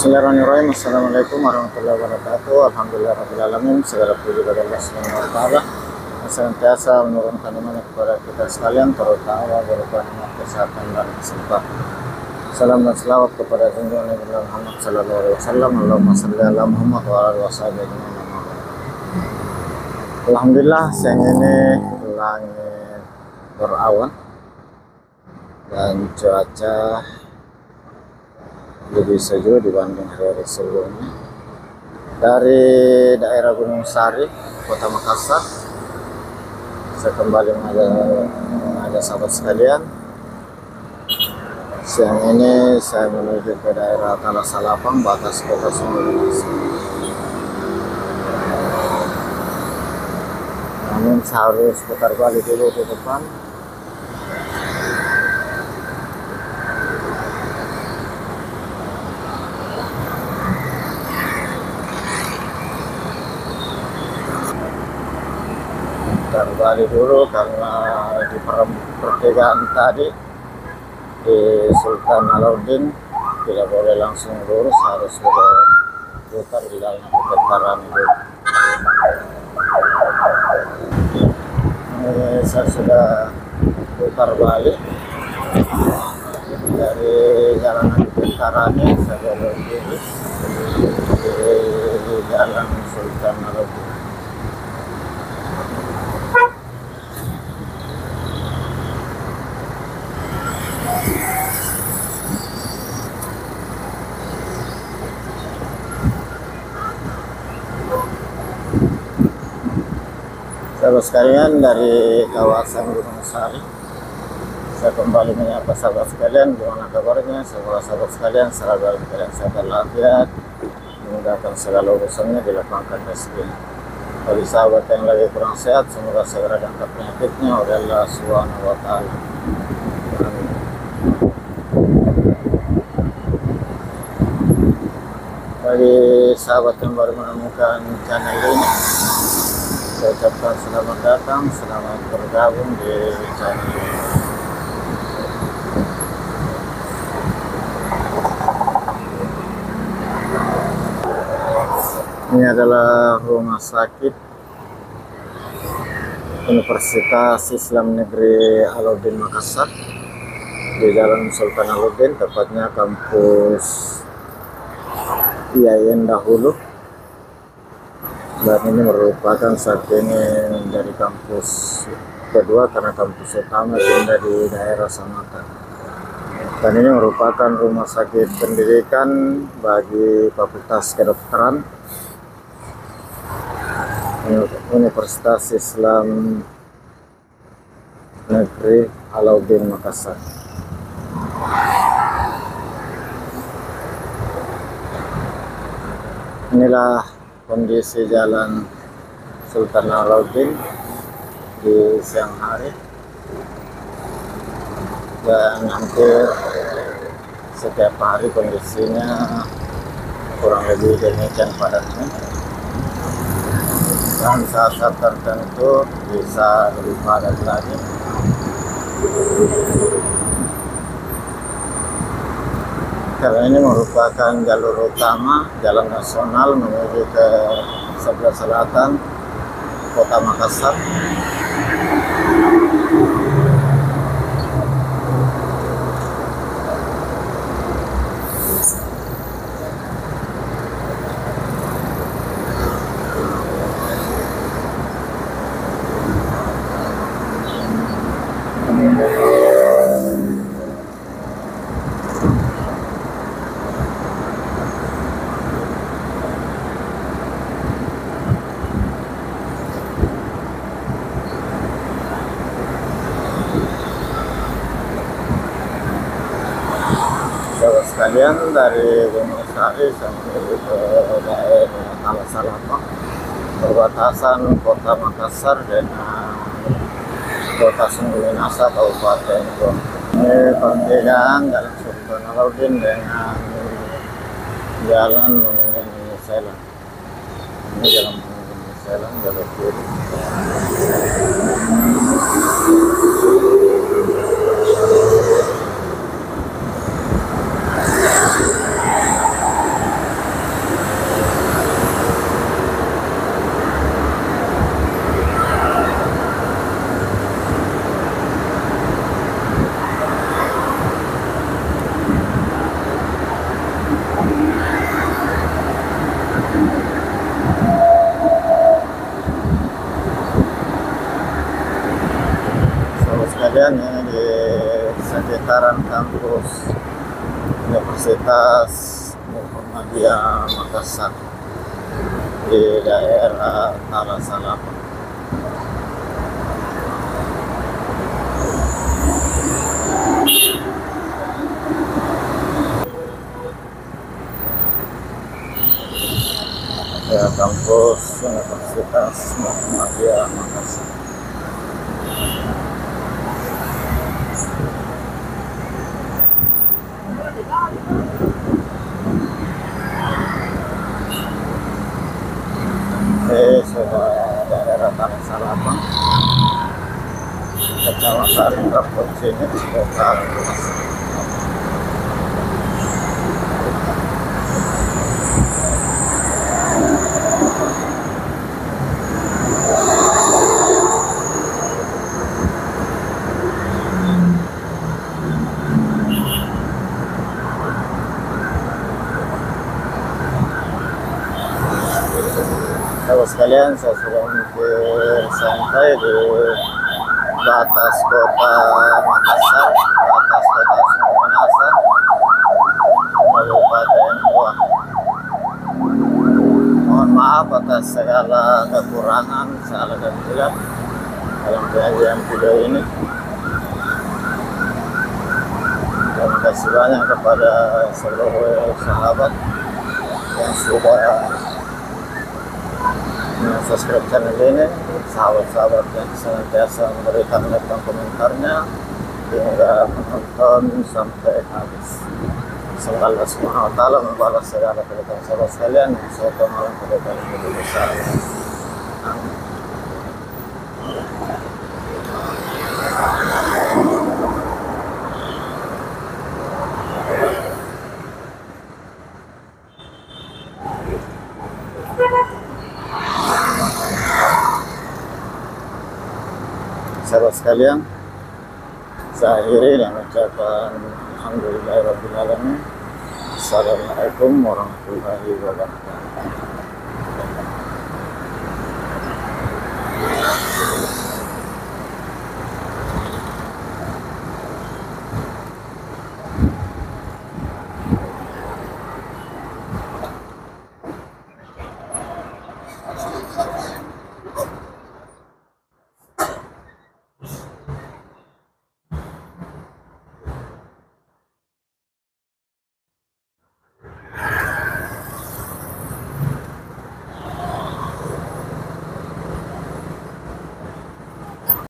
Bismillahirrahmanirrahim. Assalamualaikum warahmatullahi wabarakatuh. Alhamdulillahirrahmanirrahim. Segala puji kepada Allah Subhanahu wa Ta'ala yang senantiasa menurunkan iman kepada kita sekalian, terutama berupa nikmat kesehatan dan kesempatan. Salam dan selawat kepada junjungan Nabi Muhammad sallallahu alaihi wasallam. Allahumma shalli ala Muhammad wa ala washabihi ajmain. Alhamdulillah, siang ini langit berawan dan cuaca lebih sejuk dibanding hari-hari sebelumnya. Dari daerah Gunung Sari, Kota Makassar, saya kembali mengajak sahabat sekalian. Siang ini saya menuju ke daerah Tanah Salapang, batas Kota Sumbawa. Namun saya harus putar balik dulu ke depan. Kembali dulu karena di pertigaan tadi di Sultan Alauddin tidak boleh langsung lurus, harus putar di dalam putaran itu. Saya sudah putar balik dari jalan Pentarani, saya belok kiri di jalan Sultan Alauddin. Sahabat sekalian, dari kawasan Gunung Sari, saya kembali menyapa sahabat sekalian. Gimana kabarnya? Semoga sahabat sekalian selalu dalam keadaan sehat dan walafiat, memudahkan segala urusannya, dilapangkan rezeki. Bagi sahabat yang lagi kurang sehat, semoga segera diangkat penyakitnya oleh Allah Subhanahu wa Ta'ala. Amin. Bagi sahabat yang baru menemukan channel ini, saya ucapkan selamat datang, selamat bergabung di channel ini. Ini adalah rumah sakit Universitas Islam Negeri Alauddin Makassar di Jalan Sultan Alauddin, tepatnya kampus IAIN dahulu. Dan ini merupakan saat ini menjadi kampus kedua karena kampus utama pindah di daerah Samatan. Dan ini merupakan rumah sakit pendidikan bagi Fakultas Kedokteran Universitas Islam Negeri Alauddin Makassar. Inilah kondisi jalan Sultan Alauddin di siang hari, dan hampir setiap hari kondisinya kurang lebih demikian padatnya, dan saat-saat tertentu bisa lebih padat lagi. Karena ini merupakan jalur utama jalan nasional menuju ke sebelah selatan Kota Makassar. Sahabat sekalian, dari Gunung Sari sampai ke daerah Tanah Salapang, perbatasan Kota Makassar dengan Kota Sumbawa, Kabupaten Goa. Ini pertigaan Jalan Sultan Alauddin dengan jalan menuju Selang. Ini jalan menuju Selang, jalur kiri. sekitaran kampus Universitas Muhammadiyah Makassar di daerah Tarasalapa. Ya, kampus Universitas Muhammadiyah Makassar. Sudah daerah Tarasalapa, Kecamatan Rapotsini, Kota Makassar. Sahabat sekalian, saya sudah sampai di batas kota Makassar, batas kota Minahasa, Kabupaten Goa. Mohon maaf atas segala kekurangan, salah dan hilaf dalam penyajian video ini. Terima kasih banyak kepada seluruh sahabat yang sudah subscribe channel ini, sahabat-sahabat yang senantiasa memberikan like dan komentarnya hingga menonton sampai habis. Semoga Allah Subhanahu wa Ta'ala membalas segala kebaikan sahabat sekalian, suatu malam kebaikan yang lebih besar. Amin. Sahabat sekalian, saya akhiri dengan ucapan alhamdulillahirrahmanirrahim. Assalamualaikum warahmatullahi wabarakatuh.